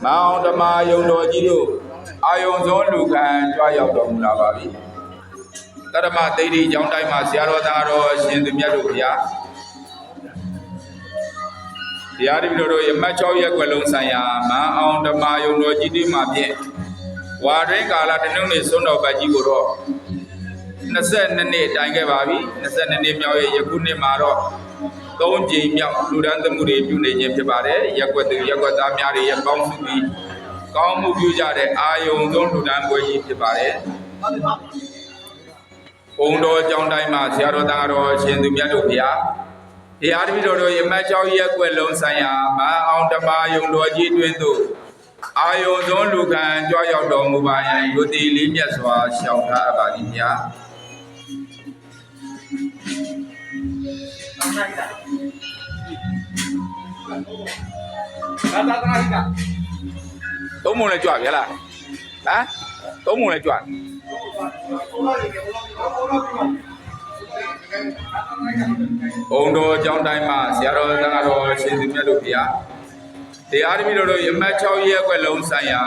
မောင်ဓမ္မယုံတော်ကြီးတို့အာယုံဆုံးလူခံကြွရောက်တော်မူလာပါပြီတရမသိတိကျောင်းတိုင်းမှာဆရာတော်သားတော်ရှင်သူမြတ်တို့ဘုရားတရားတပည့်တော်ရမတ်6ရက်ကွယ်လုံးဆိုင်ရာမန်းအောင်ဓမ္မယုံတော်ကြီးတိမှာဖြင့်ဝါတွင်ကာလတနုနေ့စွန်းတော်ပတ်ကြီးကိုတော့22နှစ်တိုင်ခဲ့ပါပြီ22နှစ်မြောက်ရဲ့ယခုနှစ်မှာတော့3ကြိမ်မြောက်လူဒန်းသမှုတွေပြုနေခြင်းဖြစ်ပါတယ်ရက်ွက်သူရက်ွက်သားများတွေရကောင်းမှုပြီးကောင်းမှုပြုကြတဲ့အာယုံဆုံးလူဒန်းပွဲကြီးဖြစ်ပါတယ်ဘုံတော်ကျောင်းတိုင်းမှာဆရာတော်သားတော်ရှင်သူမြတ်တို့ဘုရားတရားတပည့်တော်ရမတ်6ရက်ွယ်လုံးဆိုင်ရာမန်းအောင်ဓမ္မယုံတော်ကြီးတွင်သို့အာယုံဆုံးလူခံကြွရောက်တော်မူပါရန်ယုတိလေးမြတ်စွာရှောင်ထားအပ်ပါသည်ဗျာသုံးမုံနဲ့ကြွပြီလားဟမ်သုံးမုံနဲ့ကြွဘုံတော်ကျောင်းတိုင်းမှာဆရာတော်သံဃာတော်ရှင်သူမြတ်တို့ဘုရားတရားတပည့်တော်ရမတ်6ရက်ွယ်လုံးဆိုင်ရာ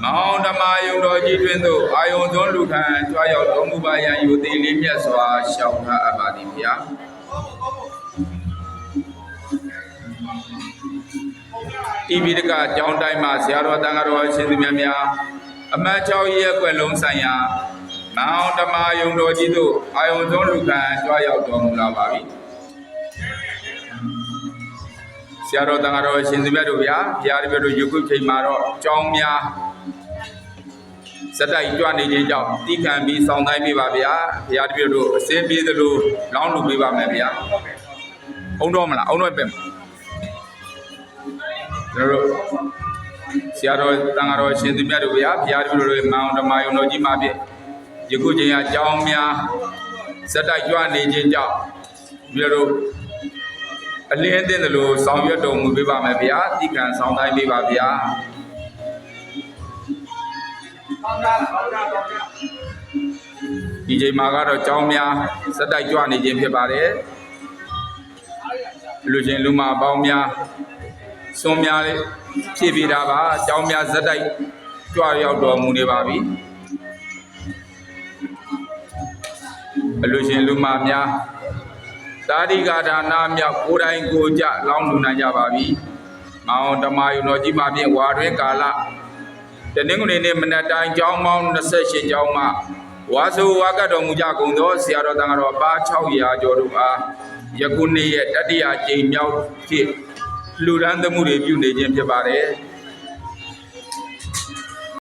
မောင်ဓမ္မယုံတော်ကြီးတွင်သို့အာယုံသွန်းလူခံကြွားရောက်တော်မူပါရန်ယုတိလေးမြတ်စွာရှောင်ထားအပ်ပါသည်ဗျာတိပိဋကကျောင်းတိုင်းမှာဆရာတော်သံဃာတော်ရှင်သူမြတ်များအမတ်6ရက်ွယ်လုံးဆိုင်ရာမောင်ဓမ္မယုံတော်ကြီးသို့အာယုံသွန်းလူခံကြွားရောက်တော်မူလာပါပြီဆရာတော်သံဃာတော်ရှင်သူမြတ်တို့ဗျာဘုရားတပည့်တို့ယခုချိန်မှာတော့ကျောင်းများစက်တိုက်ကြွနေခြင်းကြောင့်တိခံပြီးစောင့်တိုင်းပေးပါဗျာဘုရားတပည့်တို့အစင်းပြေးသလိုလောင်းလူပေးပါမယ်ဗျာအုံတော့မလားအုံတော့ပဲကျွန်တော်တို့ဆရာတော်သံဃာတော်ရှင်သူမြတ်တို့ဗျာဘုရားတပည့်တို့မောင်ဓမ္မယုံတော်ကြီးမှာဖြင့်ယခုချိန်ကကျောင်းများစက်တိုက်ကြွနေခြင်းကြောင့်ပြီးတော့အလင်းအသင်းသလိုဆောင်ရွက်တော်မူပေးပါမယ်ဗျာတိခံဆောင်တိုင်းပေးပါဗျာဒီချိန်မှာကတော့ကျောင်းများစက်တိုက်ကြွနေခြင်းဖြစ်ပါတယ်လူချင်းလူမပေါင်းများစွန်များလေးဖြည့်ပေးတာပါကျောင်းများစက်တိုက်ကြွရောက်တော်မူနေပါပြီလူချင်းလူမများသာဓိကဒါနာမြောက်ကိုယ်တိုင်ကိုကြလောင်းလူနိုင်ကြပါပြီ။မောင်ဓမ္မယုံတော်ကြီးမှာဖြင့်ဝါတွင်ကာလတနင်္ဂနွေနေ့မနက်တိုင်းကျောင်းပေါင်း28ကျောင်းမှဝါဆိုဝါကတ်တော်မူကြကုန်သောဆရာတော်တန်ဃာတော်ပါ600ကျော်တို့အားယခုနေ့ရဲ့တတိယကြိမ်မြောက်ဖြစ်လူဒန်းသမှုတွေပြုနေခြင်းဖြစ်ပါတယ်။